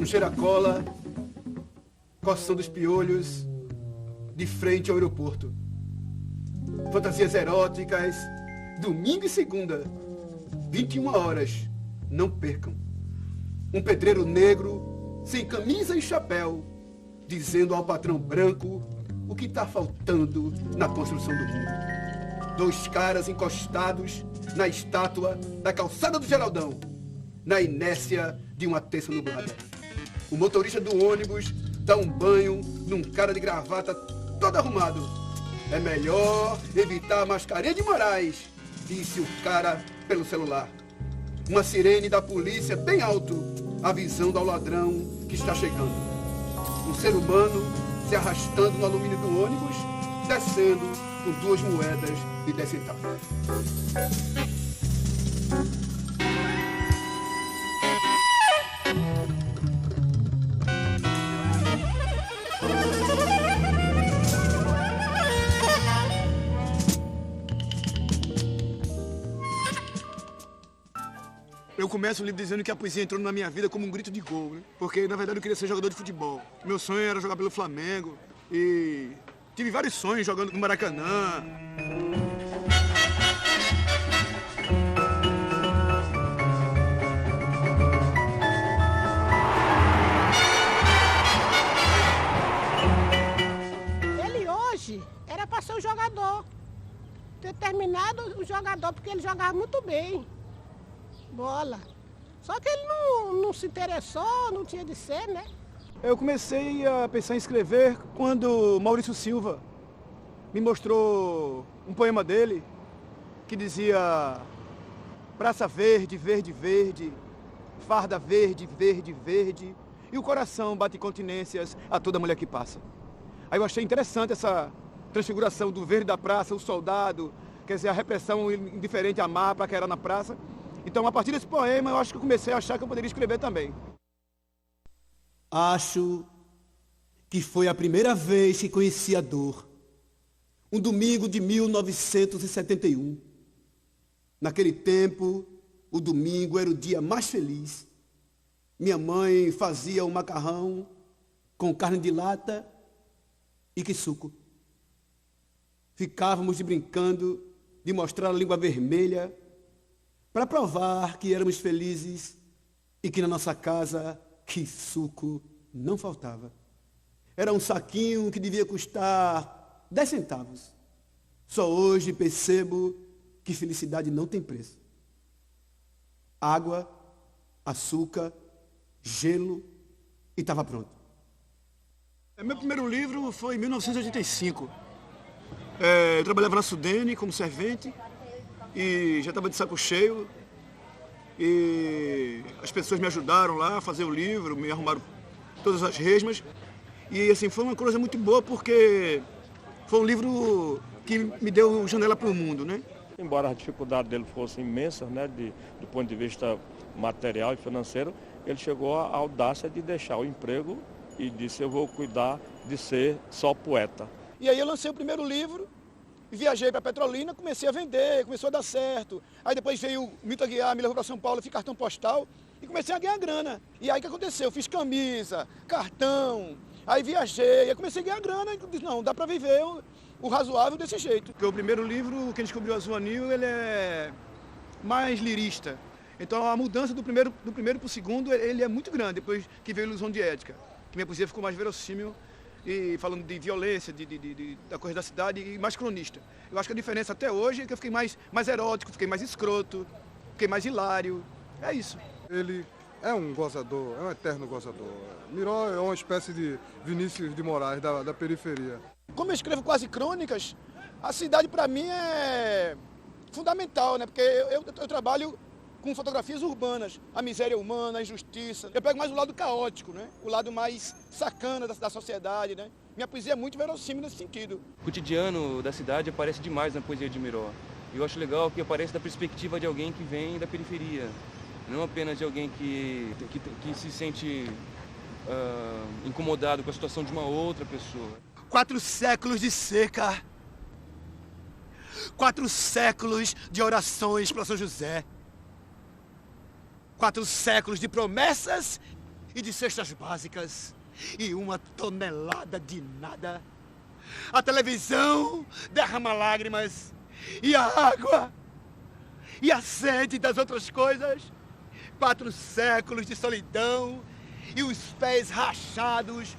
cheiro a cola, coçando os piolhos, de frente ao aeroporto. Fantasias eróticas, domingo e segunda, 21 horas, não percam. Um pedreiro negro, sem camisa e chapéu, dizendo ao patrão branco o que está faltando na construção do mundo. Dois caras encostados na estátua da calçada do Geraldão, na inércia de uma terça nublada. O motorista do ônibus dá um banho num cara de gravata todo arrumado. É melhor evitar a mascarinha de Moraes, disse o cara pelo celular. Uma sirene da polícia bem alto, avisando ao ladrão que está chegando. Um ser humano se arrastando no alumínio do ônibus, descendo com 2 moedas de 10 centavos. Eu começo o livro dizendo que a poesia entrou na minha vida como um grito de gol, né? Porque, na verdade, eu queria ser jogador de futebol. Meu sonho era jogar pelo Flamengo e tive vários sonhos jogando no Maracanã. Ele hoje era para ser um jogador. Ter terminado o jogador, porque ele jogava muito bem. Bola. Só que ele não se interessou, não tinha de ser, né? Eu comecei a pensar em escrever quando Maurício Silva me mostrou um poema dele que dizia: praça verde, verde, verde, farda verde, verde, verde, e o coração bate continências a toda mulher que passa. Aí eu achei interessante essa transfiguração do verde da praça, o soldado, quer dizer, a repressão indiferente a mar para que era na praça. Então, a partir desse poema, eu acho que eu comecei a achar que eu poderia escrever também. Acho que foi a primeira vez que conheci a dor. Um domingo de 1971. Naquele tempo, o domingo era o dia mais feliz. Minha mãe fazia um macarrão com carne de lata e quiçuco. Ficávamos brincando de mostrar a língua vermelha para provar que éramos felizes e que na nossa casa quiçuco não faltava. Era um saquinho que devia custar 10 centavos. Só hoje percebo que felicidade não tem preço. Água, açúcar, gelo e estava pronto. Meu primeiro livro foi em 1985. Eu trabalhava na Sudene como servente e já estava de saco cheio. E as pessoas me ajudaram lá a fazer o livro, me arrumaram todas as resmas. E assim, foi uma coisa muito boa porque foi um livro que me deu janela para o mundo, né? Embora as dificuldades dele fossem imensas, né, do ponto de vista material e financeiro, ele chegou à audácia de deixar o emprego e disse: eu vou cuidar de ser só poeta. E aí eu lancei o primeiro livro, viajei para Petrolina, comecei a vender, começou a dar certo. Aí depois veio o Milton Aguiar, me levou para São Paulo, eu fiz cartão postal e comecei a ganhar grana. E aí o que aconteceu? Eu fiz camisa, cartão, aí viajei, aí comecei a ganhar grana e disse: não, dá para viver o razoável desse jeito. Porque o primeiro livro, Quem Descobriu o Azul Anil, ele é mais lirista. Então a mudança do primeiro para o segundo, ele é muito grande, depois que veio Ilusão de Ética. Que minha poesia ficou mais verossímil, e falando de violência, da coisa da cidade, e mais cronista. Eu acho que a diferença até hoje é que eu fiquei mais erótico, fiquei mais escroto, fiquei mais hilário. É isso. Ele é um gozador, é um eterno gozador. Miró é uma espécie de Vinícius de Moraes da periferia. Como eu escrevo quase crônicas, a cidade para mim é fundamental, né? Porque eu trabalho com fotografias urbanas, a miséria humana, a injustiça. Eu pego mais o lado caótico, né? O lado mais sacana da sociedade, né? Minha poesia é muito verossímil nesse sentido. O cotidiano da cidade aparece demais na poesia de Miró. E eu acho legal que aparece da perspectiva de alguém que vem da periferia. Não apenas de alguém que se sente incomodado com a situação de uma outra pessoa. 4 séculos de seca. 4 séculos de orações para São José. 4 séculos de promessas e de cestas básicas e 1 tonelada de nada. A televisão derrama lágrimas e a água e a sede das outras coisas. 4 séculos de solidão e os pés rachados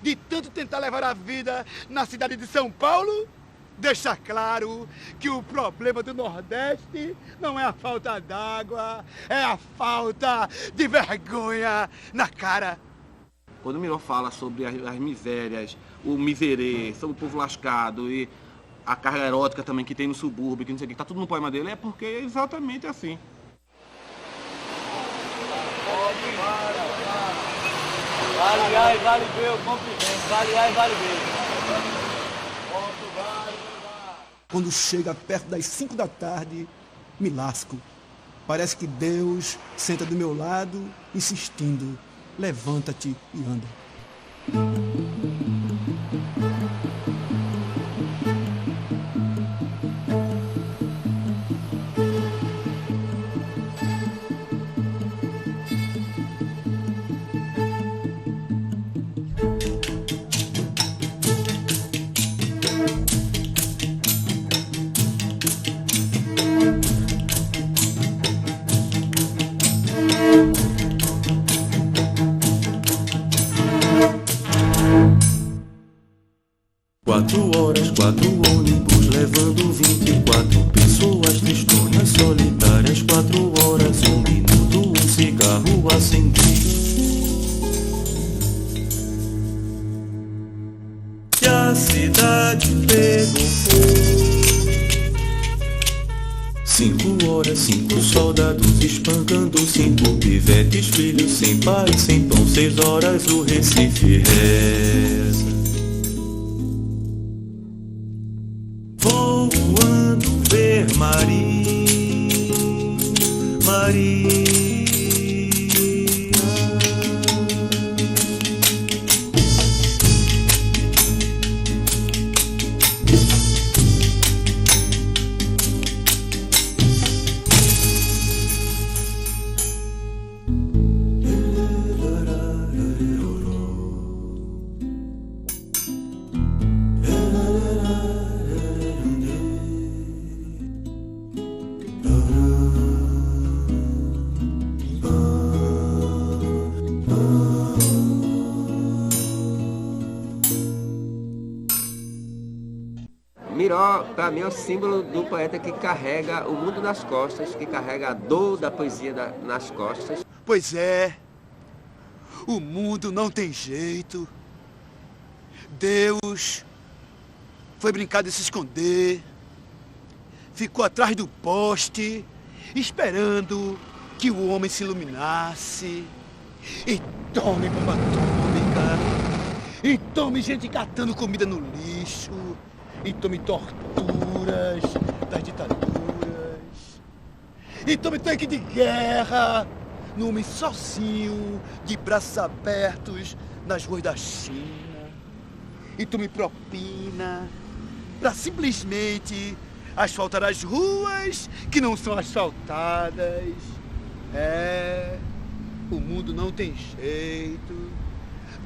de tanto tentar levar a vida na cidade de São Paulo. Deixa claro que o problema do Nordeste não é a falta d'água, é a falta de vergonha na cara. Quando o Miró fala sobre as misérias, o miserê, sobre o povo lascado e a carga erótica também que tem no subúrbio, que não sei o que, tá tudo no poema dele, é porque é exatamente assim. Vale A e vale B, eu compro e vendo. Vale A e vale B. Quando chega perto das 5 da tarde, me lasco. Parece que Deus senta do meu lado, insistindo, levanta-te e anda. Quatro ônibus levando 24 pessoas tristonhas, solitárias. 4 horas, 1 minuto, um cigarro acendi. E a cidade pegou fogo. 5 horas, 5 soldados espancando 5 pivetes, filhos sem pai, sem pão. 6 horas, o Recife reza. Voando ver Maria, Maria. Miró, para mim, é o símbolo do poeta que carrega o mundo nas costas, que carrega a dor da poesia nas costas. Pois é, o mundo não tem jeito. Deus foi brincar de se esconder, ficou atrás do poste, esperando que o homem se iluminasse. E tome bomba atômica, e tome gente catando comida no lixo, e tome torturas das ditaduras, e tome tanque de guerra no homem sozinho, de braços abertos nas ruas da China, e tome propina para simplesmente asfaltar as ruas que não são asfaltadas. É, o mundo não tem jeito.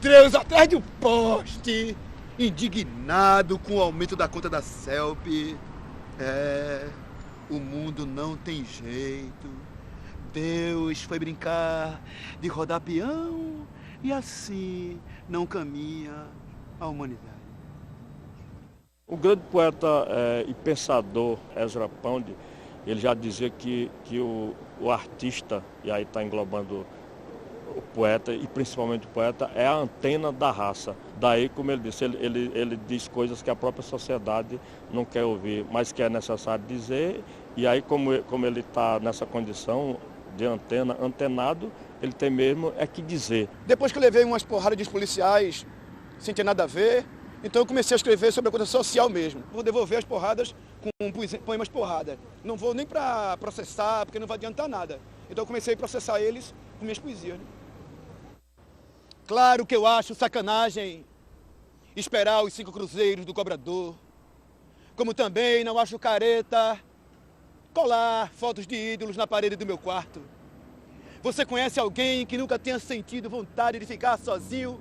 Deus atrás do poste, indignado com o aumento da conta da CELP. É, o mundo não tem jeito. Deus foi brincar de rodar peão e assim não caminha a humanidade. O grande poeta e pensador Ezra Pound, ele já dizia que o artista, e aí está englobando o poeta, e principalmente o poeta, é a antena da raça. Daí, como ele disse, ele diz coisas que a própria sociedade não quer ouvir, mas que é necessário dizer, e aí como ele está nessa condição de antenado, ele tem mesmo que dizer. Depois que eu levei umas porradas dos policiais, sem ter nada a ver, então eu comecei a escrever sobre a coisa social mesmo. Vou devolver as porradas com poemas porrada. Não vou nem para processar, porque não vai adiantar nada. Então eu comecei a processar eles com minhas poesias. Né? Claro que eu acho sacanagem esperar os 5 cruzeiros do cobrador. Como também não acho careta colar fotos de ídolos na parede do meu quarto. Você conhece alguém que nunca tenha sentido vontade de ficar sozinho?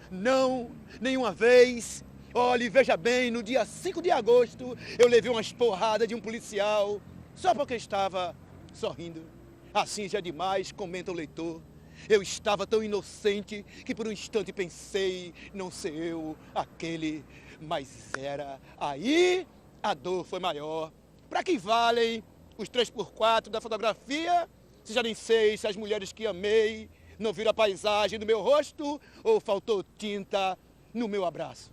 Não, nenhuma vez. Olhe, veja bem, no dia 5 de agosto, eu levei umas porradas de um policial, só porque estava sorrindo. Assim já é demais, comenta o leitor. Eu estava tão inocente que por um instante pensei, não ser eu aquele, mas era. Aí a dor foi maior. Para que valem os 3x4 da fotografia? Se já nem sei se as mulheres que amei não viram a paisagem do meu rosto ou faltou tinta no meu abraço.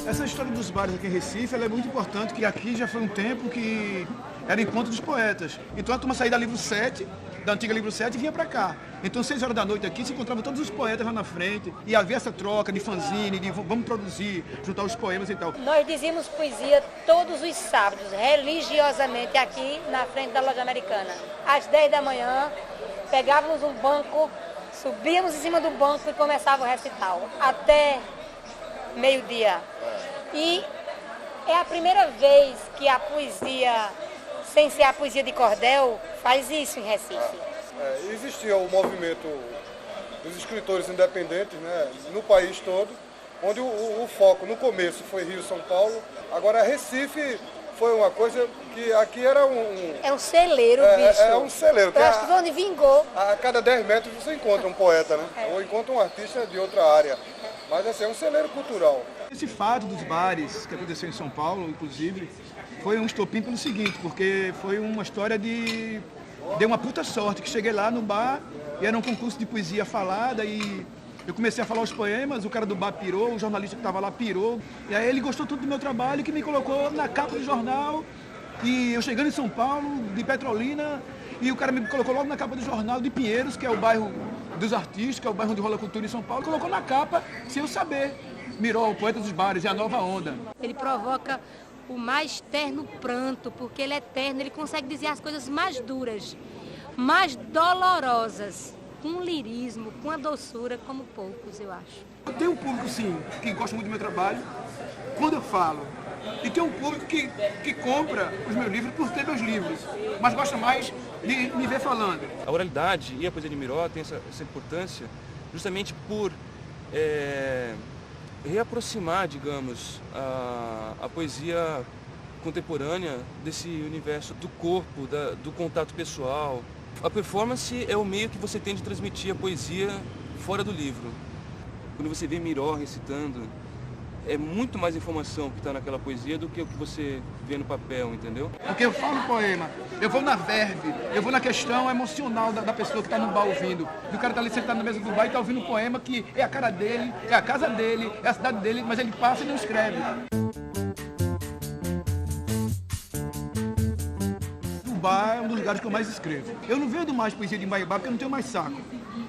Essa história dos bares aqui em Recife, ela é muito importante, que aqui já foi um tempo que era encontro dos poetas. Então a turma saía da Livro 7, da antiga Livro 7, e vinha pra cá. Então 6 horas da noite aqui se encontravam todos os poetas lá na frente, e havia essa troca de fanzine, de vamos produzir, juntar os poemas e tal. Nós dizíamos poesia todos os sábados, religiosamente, aqui na frente da loja americana. Às 10 da manhã, pegávamos um banco, subíamos em cima do banco e começava o recital, até meio-dia. E é a primeira vez que a poesia, sem ser a poesia de cordel, faz isso em Recife. Existia o movimento dos escritores independentes, né, no país todo, onde o foco no começo foi Rio e São Paulo. Agora Recife foi uma coisa que aqui era É um celeiro, bicho. É um celeiro. Eu acho que foi onde vingou. A cada 10 metros você encontra um poeta, né? Ou encontra um artista de outra área. Mas assim, é um celeiro cultural. Esse fato dos bares, que aconteceu em São Paulo, inclusive, foi um estopim pelo seguinte, porque foi uma história de... Deu uma puta sorte, que cheguei lá no bar e era um concurso de poesia falada e eu comecei a falar os poemas, o cara do bar pirou, o jornalista que estava lá pirou. E aí ele gostou tudo do meu trabalho, que me colocou na capa do jornal. E eu chegando em São Paulo, de Petrolina, e o cara me colocou logo na capa do jornal de Pinheiros, que é o bairro dos artistas, que é o bairro onde rola cultura em São Paulo, colocou na capa, sem eu saber. Miró, o poeta dos bares, é a nova onda. Ele provoca o mais terno pranto, porque ele é terno, ele consegue dizer as coisas mais duras, mais dolorosas, com um lirismo, com uma doçura como poucos, eu acho. Eu tenho um público, sim, que gosta muito do meu trabalho, quando eu falo. E tem um público que compra os meus livros por ter meus livros, mas gosta mais de me ver falando. A oralidade e a poesia de Miró tem essa importância justamente por reaproximar, digamos, a poesia contemporânea desse universo do corpo, do contato pessoal. A performance é o meio que você tem de transmitir a poesia fora do livro. Quando você vê Miró recitando, é muito mais informação que está naquela poesia do que o que você vê no papel, entendeu? Porque eu falo poema, eu vou na verve, eu vou na questão emocional da pessoa que está no bar ouvindo. E o cara está ali sentado na mesa do bar e está ouvindo um poema que é a cara dele, é a casa dele, é a cidade dele, mas ele passa e não escreve. O bar é um dos lugares que eu mais escrevo. Eu não vendo mais poesia de Imbaiabá porque eu não tenho mais saco.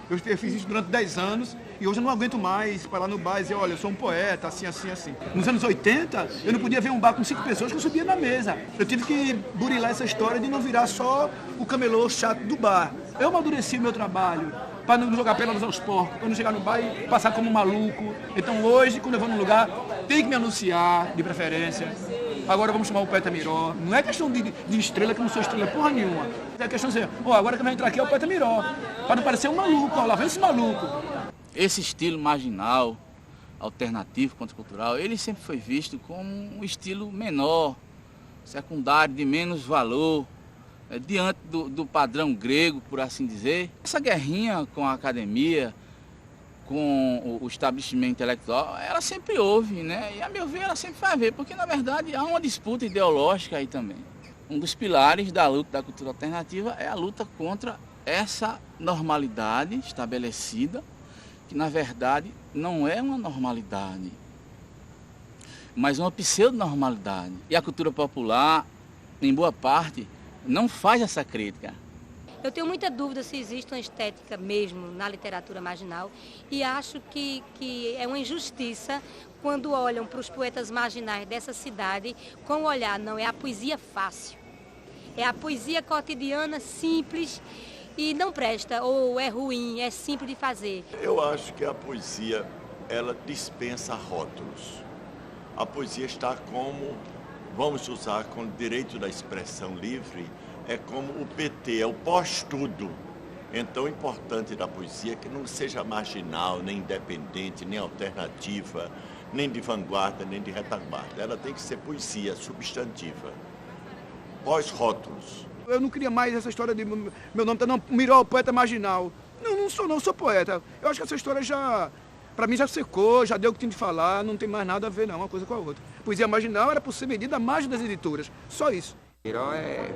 Eu fiz isso durante 10 anos e hoje eu não aguento mais para lá no bar e dizer, olha, eu sou um poeta, assim, assim, assim. Nos anos 80, eu não podia ver um bar com 5 pessoas que eu subia na mesa. Eu tive que burilar essa história de não virar só o camelô chato do bar. Eu amadureci meu trabalho para não jogar pérolas aos porcos, para não chegar no bar e passar como um maluco. Então hoje, quando eu vou num lugar, tem que me anunciar, de preferência. Agora vamos chamar o poeta Miró. Não é questão de estrela, que eu não sou estrela porra nenhuma. É questão de dizer, agora que vai entrar aqui é o poeta Miró. Para não parecer um maluco, lá vem esse maluco. Esse estilo marginal, alternativo, contracultural, ele sempre foi visto como um estilo menor, secundário, de menos valor, diante do padrão grego, por assim dizer. Essa guerrinha com a academia, com o estabelecimento intelectual, ela sempre houve, né? E a meu ver, ela sempre vai haver, porque na verdade há uma disputa ideológica aí também. Um dos pilares da luta da cultura alternativa é a luta contra essa normalidade estabelecida, que na verdade não é uma normalidade, mas uma pseudo-normalidade. E a cultura popular, em boa parte, não faz essa crítica. Eu tenho muita dúvida se existe uma estética mesmo na literatura marginal e acho que é uma injustiça quando olham para os poetas marginais dessa cidade com o olhar, não é a poesia fácil. É a poesia cotidiana, simples e não presta, ou é ruim, é simples de fazer. Eu acho que a poesia, ela dispensa rótulos. A poesia está como, vamos usar com o direito da expressão livre, é como o PT, é o pós-tudo. Então, o importante da poesia é que não seja marginal, nem independente, nem alternativa, nem de vanguarda, nem de retaguarda. Ela tem que ser poesia substantiva, pós-rótulos. Eu não queria mais essa história de meu nome tá não, Miró, poeta marginal. Não sou poeta. Eu acho que essa história já, para mim já secou, já deu o que tinha de falar, não tem mais nada a ver não, uma coisa com a outra. Poesia marginal era por ser medida à margem das editoras, só isso. Miró é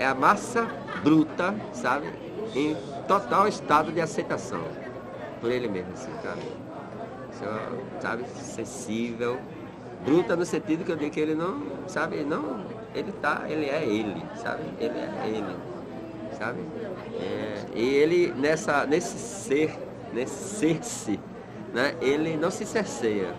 a massa bruta, sabe? Em total estado de aceitação por ele mesmo, assim, sabe? Sensível, bruta no sentido que eu digo que ele não, sabe? Não, ele é ele, sabe? Ele é ele, sabe? E ele nesse ser-se, né? Ele não se cerceia,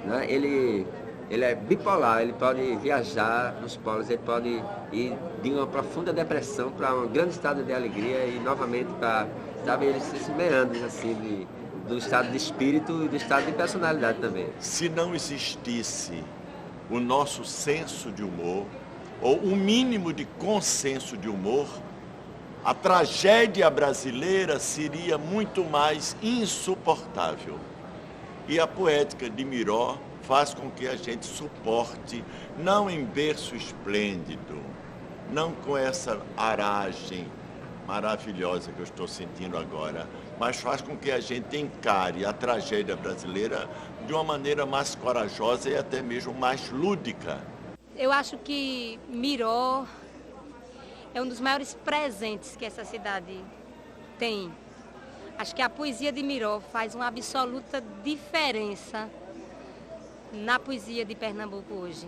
né? Ele é bipolar, ele pode viajar nos polos, ele pode ir de uma profunda depressão para um grande estado de alegria e novamente para, sabe, ele se meandra assim do estado de espírito e do estado de personalidade também. Se não existisse o nosso senso de humor, ou o mínimo de consenso de humor, a tragédia brasileira seria muito mais insuportável. E a poética de Miró faz com que a gente suporte, não em berço esplêndido, não com essa aragem maravilhosa que eu estou sentindo agora, mas faz com que a gente encare a tragédia brasileira de uma maneira mais corajosa e até mesmo mais lúdica. Eu acho que Miró é um dos maiores presentes que essa cidade tem. Acho que a poesia de Miró faz uma absoluta diferença na poesia de Pernambuco hoje.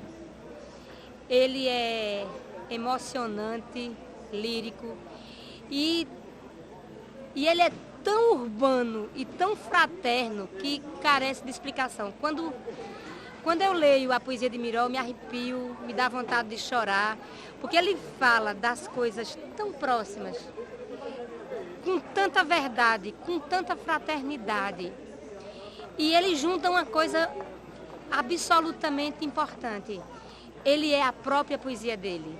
Ele é emocionante, lírico e ele é tão urbano e tão fraterno que carece de explicação. Quando eu leio a poesia de Miró, eu me arrepio, me dá vontade de chorar, porque ele fala das coisas tão próximas, com tanta verdade, com tanta fraternidade. E ele junta uma coisa absolutamente importante. Ele é a própria poesia dele.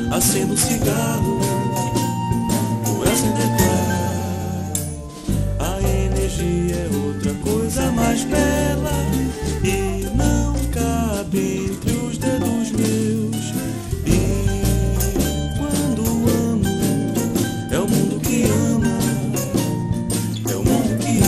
Acendo cigarro por acender claro. A energia é outra coisa mais bela e não cabe entre os dedos meus. E quando amo, é o mundo que ama, é o mundo que ama.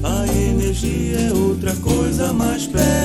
A energia é outra coisa mais bela.